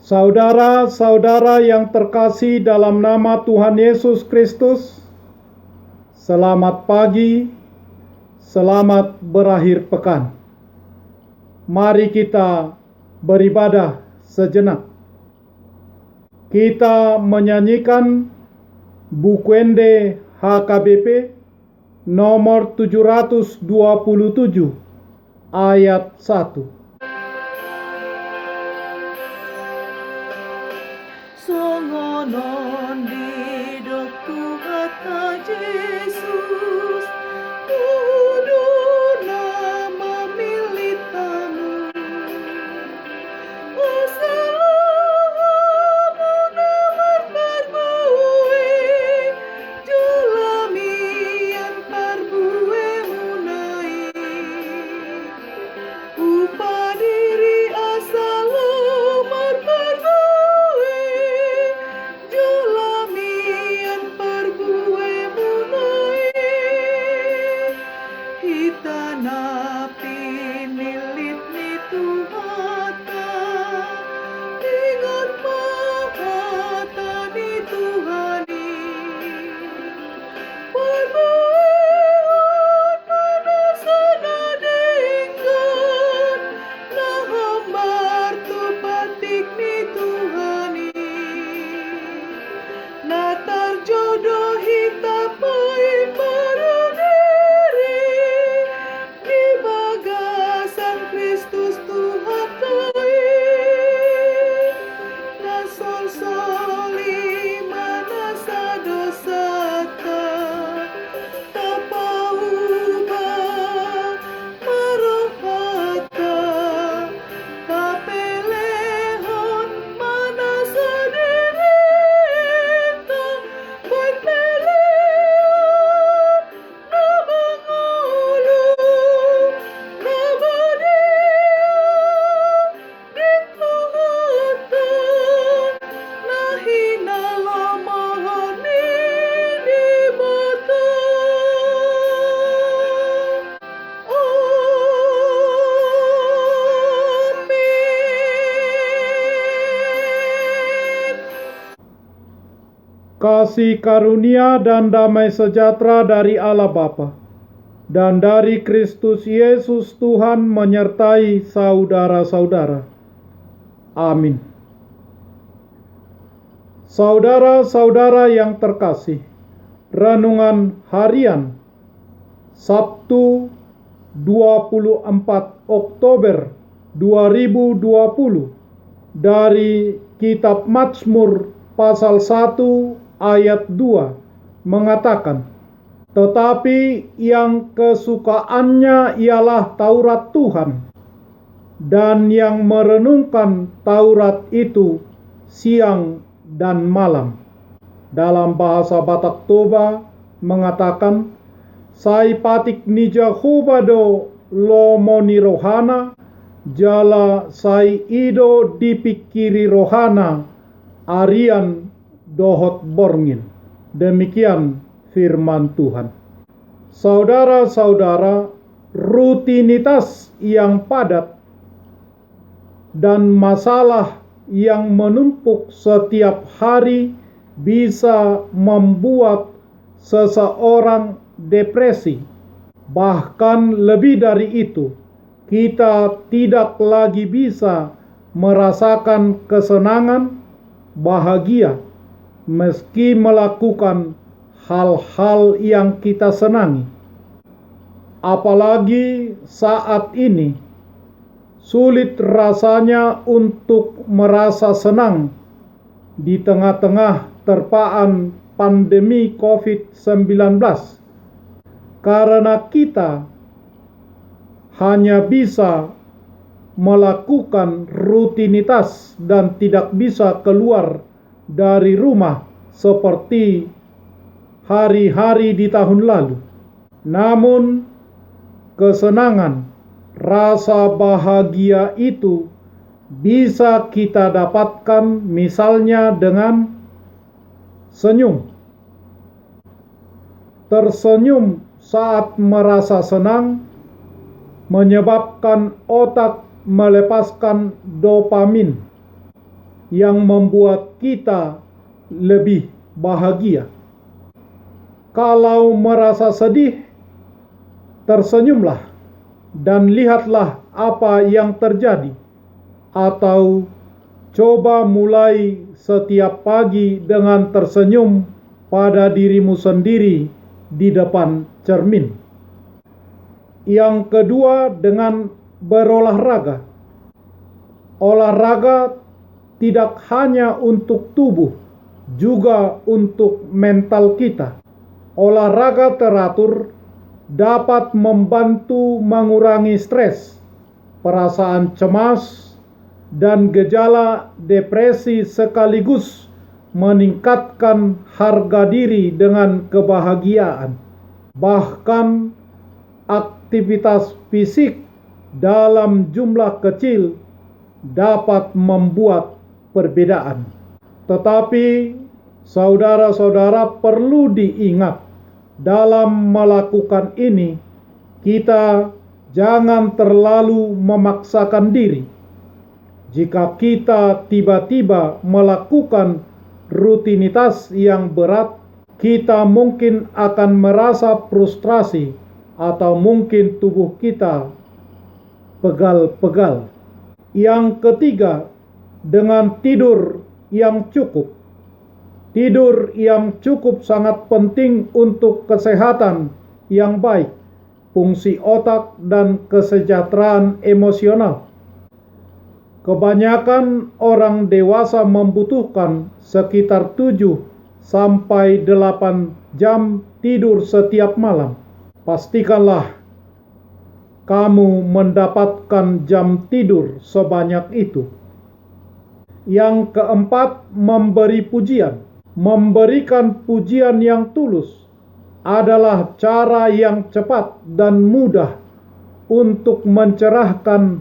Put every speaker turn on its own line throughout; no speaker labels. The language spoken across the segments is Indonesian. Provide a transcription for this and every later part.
Saudara-saudara yang terkasih dalam nama Tuhan Yesus Kristus, selamat pagi, selamat berakhir pekan. Mari kita beribadah sejenak. Kita menyanyikan Bukwende HKBP nomor 727 ayat 1.
Songonon di doktu kata Yesus, kudu nama militamu. Usahamu nomor perbuwe, julamian perbuwe munai. Upah diri asal umur perbuwe, julamian perbuwe munai. Kita napi nilit ni Tuhata, ingat mahata ni Tuhani. Perbuatan manusia nadenggan, nah hambar tu batik ni Tuhani. Nah terjodohi tapai parudiri, di bagasan Kristus Tuhan kai. Nah sol-soli manasa dosata, tapauba marofata, tapelehon manasa dirita, baik peleon na bangulu, na badian dituhata, na hinalamahan ni dibata. Amin.
Kasih karunia dan damai sejahtera dari Allah Bapa dan dari Kristus Yesus Tuhan menyertai saudara-saudara. Amin. Saudara-saudara yang terkasih, renungan harian Sabtu 24 Oktober 2020 dari Kitab Mazmur pasal 1 ayat 2 mengatakan, tetapi yang kesukaannya ialah Taurat Tuhan, dan yang merenungkan Taurat itu siang dan malam. Dalam bahasa Batak Toba mengatakan, sai patik ni Jahubado lomoni rohana, jala sai ido dipikiri rohana, arian dohot borngin. Demikian firman Tuhan. Saudara-saudara, rutinitas yang padat dan masalah yang menumpuk setiap hari bisa membuat seseorang depresi. Bahkan lebih dari itu, kita tidak lagi bisa merasakan kesenangan, bahagia, meski melakukan hal-hal yang kita senangi. Apalagi saat ini, sulit rasanya untuk merasa senang di tengah-tengah terpaan pandemi COVID-19, karena kita hanya bisa melakukan rutinitas dan tidak bisa keluar dari rumah seperti hari-hari di tahun lalu. Namun, kesenangan, rasa bahagia itu bisa kita dapatkan misalnya dengan senyum. Tersenyum saat merasa senang menyebabkan otak melepaskan dopamin yang membuat kita lebih bahagia. Kalau merasa sedih, tersenyumlah dan lihatlah apa yang terjadi. Atau coba mulai setiap pagi dengan tersenyum pada dirimu sendiri di depan cermin. Yang kedua, dengan berolahraga. Olahraga tidak hanya untuk tubuh, juga untuk mental kita. Olahraga teratur dapat membantu mengurangi stres, perasaan cemas, dan gejala depresi, sekaligus meningkatkan harga diri dengan kebahagiaan. Bahkan aktivitas fisik dalam jumlah kecil dapat membuat perbedaan. Tetapi saudara-saudara, perlu diingat, dalam melakukan ini kita jangan terlalu memaksakan diri. Jika kita tiba-tiba melakukan rutinitas yang berat, kita mungkin akan merasa frustrasi atau mungkin tubuh kita pegal-pegal. Yang ketiga, dengan tidur yang cukup. Tidur yang cukup sangat penting untuk kesehatan yang baik, fungsi otak, dan kesejahteraan emosional. Kebanyakan orang dewasa membutuhkan sekitar 7 sampai 8 jam tidur setiap malam. Pastikanlah kamu mendapatkan jam tidur sebanyak itu. Yang keempat, memberi pujian. Memberikan pujian yang tulus adalah cara yang cepat dan mudah untuk mencerahkan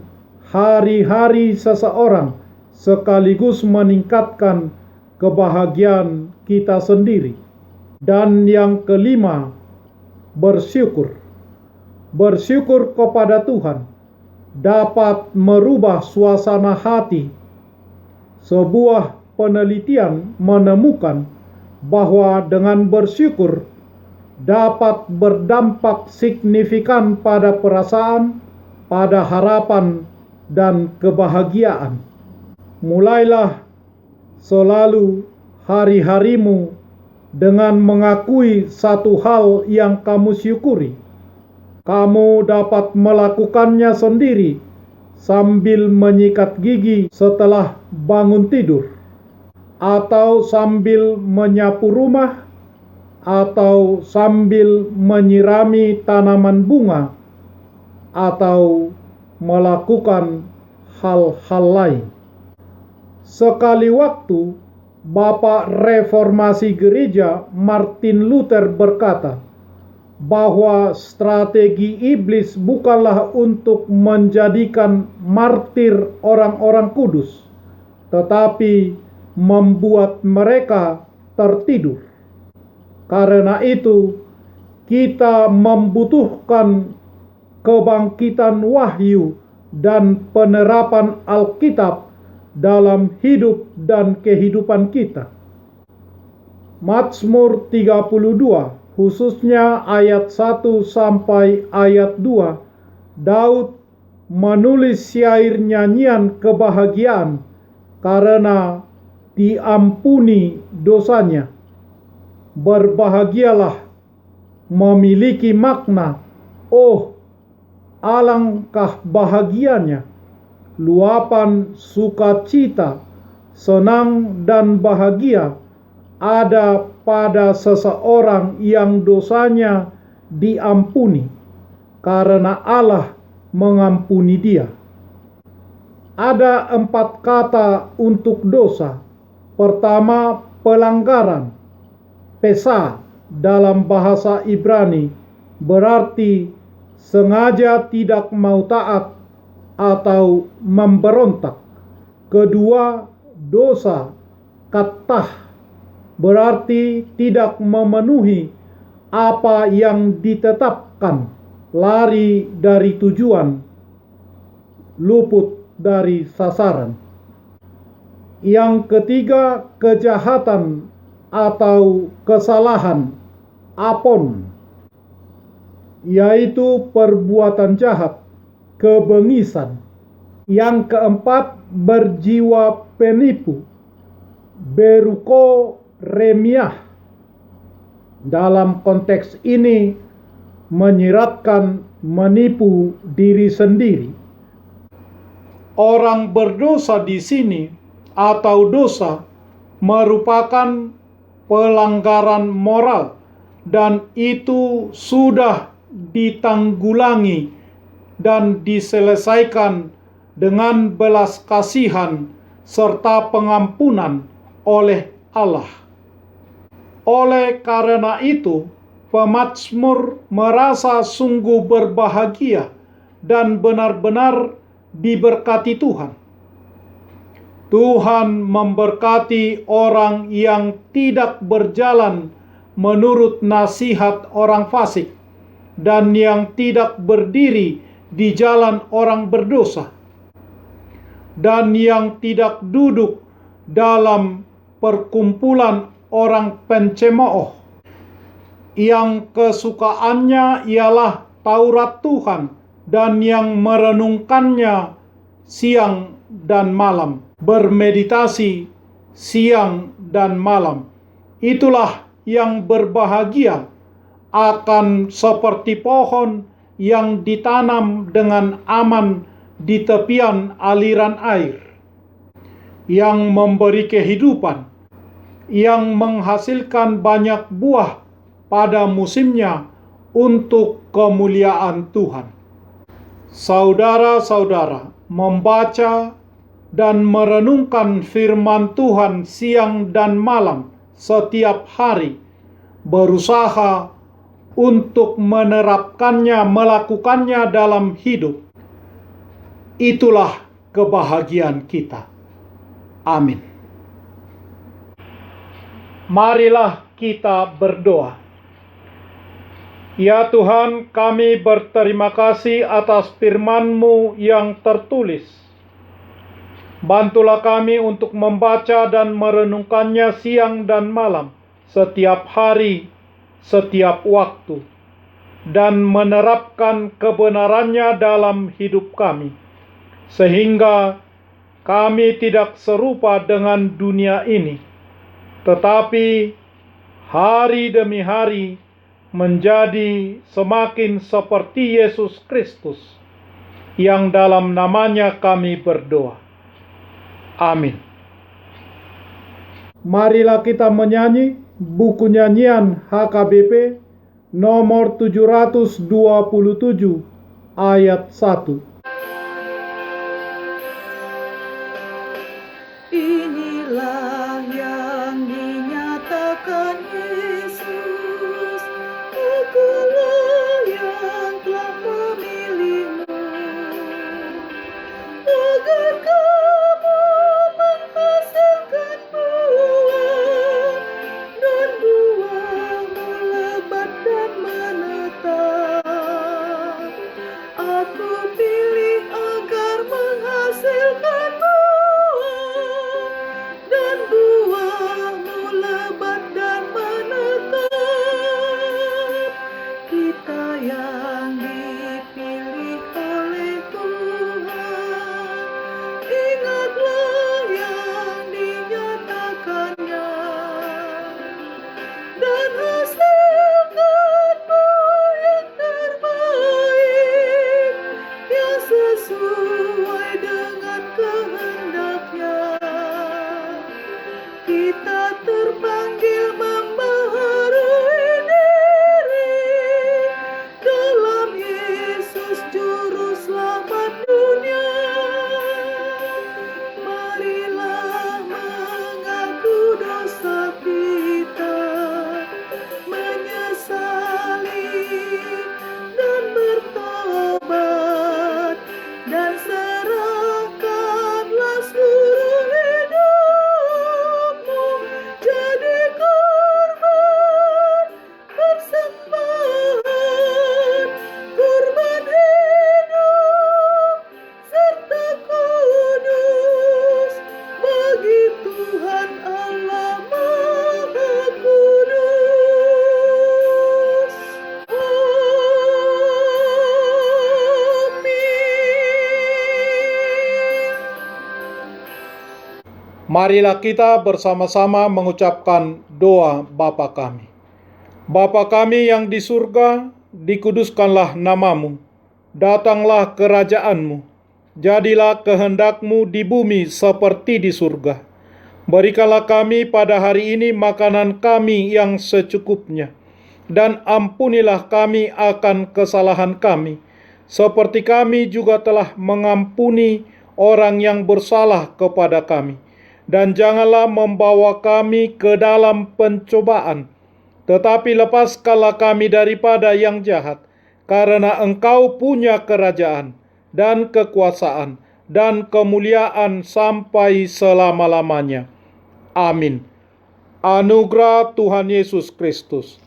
hari-hari seseorang, sekaligus meningkatkan kebahagiaan kita sendiri. Dan yang kelima, bersyukur. Bersyukur kepada Tuhan dapat merubah suasana hati. Sebuah penelitian menemukan bahwa dengan bersyukur dapat berdampak signifikan pada perasaan, pada harapan, dan kebahagiaan. Mulailah selalu hari-harimu dengan mengakui satu hal yang kamu syukuri. Kamu dapat melakukannya sendiri sambil menyikat gigi setelah bangun tidur, atau sambil menyapu rumah, atau sambil menyirami tanaman bunga, atau melakukan hal-hal lain. Sekali waktu, Bapak Reformasi Gereja Martin Luther berkata bahwa strategi iblis bukanlah untuk menjadikan martir orang-orang kudus, tetapi membuat mereka tertidur. Karena itu, kita membutuhkan kebangkitan wahyu dan penerapan Alkitab dalam hidup dan kehidupan kita. Mazmur 32, khususnya ayat 1 sampai ayat 2, Daud menulis syair nyanyian kebahagiaan karena diampuni dosanya. Berbahagialah memiliki makna. Oh, alangkah bahagianya, luapan sukacita, senang dan bahagia ada pada seseorang yang dosanya diampuni, karena Allah mengampuni dia. Ada 4 kata untuk dosa. Pertama, pelanggaran. Pesa dalam bahasa Ibrani berarti sengaja tidak mau taat atau memberontak. Kedua, dosa. Katah berarti tidak memenuhi apa yang ditetapkan, lari dari tujuan, luput dari sasaran. Yang ketiga, kejahatan atau kesalahan, apon, yaitu perbuatan jahat, kebengisan. Yang keempat, berjiwa penipu, beruko remiah. Dalam konteks ini menyiratkan menipu diri sendiri. Orang berdosa di sini atau dosa merupakan pelanggaran moral, dan itu sudah ditanggulangi dan diselesaikan dengan belas kasihan serta pengampunan oleh Allah. Oleh karena itu, pemazmur merasa sungguh berbahagia dan benar-benar diberkati Tuhan. Tuhan memberkati orang yang tidak berjalan menurut nasihat orang fasik dan yang tidak berdiri di jalan orang berdosa, dan yang tidak duduk dalam perkumpulan orang pencemooh, yang kesukaannya ialah Taurat Tuhan dan yang merenungkannya siang dan malam, bermeditasi siang dan malam. Itulah yang berbahagia, akan seperti pohon yang ditanam dengan aman di tepian aliran air, yang memberi kehidupan, yang menghasilkan banyak buah pada musimnya untuk kemuliaan Tuhan. Saudara-saudara, membaca dan merenungkan firman Tuhan siang dan malam setiap hari, berusaha untuk menerapkannya, melakukannya dalam hidup. Itulah kebahagiaan kita. Amin. Marilah kita berdoa. Ya Tuhan, kami berterima kasih atas firman-Mu yang tertulis. Bantulah kami untuk membaca dan merenungkannya siang dan malam, setiap hari, setiap waktu, dan menerapkan kebenarannya dalam hidup kami, sehingga kami tidak serupa dengan dunia ini, tetapi hari demi hari menjadi semakin seperti Yesus Kristus, yang dalam namanya kami berdoa. Amin. Marilah kita menyanyi buku nyanyian HKBP nomor 727 ayat 1.
Inilah yang dinyatakan Yesus, Akulah yang telah memilihmu, agar kamu menghasilkan buah, dan buahmu lebat dan menetap. Aku pilih agar menghasilkan buah, dan Tuhan Allah Maha Kudus. Amin.
Marilah kita bersama-sama mengucapkan doa Bapa kami. Bapa kami yang di surga, dikuduskanlah namamu. Datanglah kerajaanmu. Jadilah kehendakmu di bumi seperti di surga. Berikanlah kami pada hari ini makanan kami yang secukupnya. Dan ampunilah kami akan kesalahan kami, seperti kami juga telah mengampuni orang yang bersalah kepada kami. Dan janganlah membawa kami ke dalam pencobaan, tetapi lepaskanlah kami daripada yang jahat, karena Engkau punya kerajaan, dan kekuasaan, dan kemuliaan sampai selama-lamanya. Amin. Anugerah Tuhan Yesus Kristus,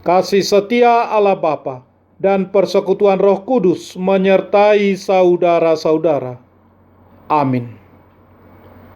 kasih setia Allah Bapa, dan persekutuan Roh Kudus menyertai saudara-saudara. Amin.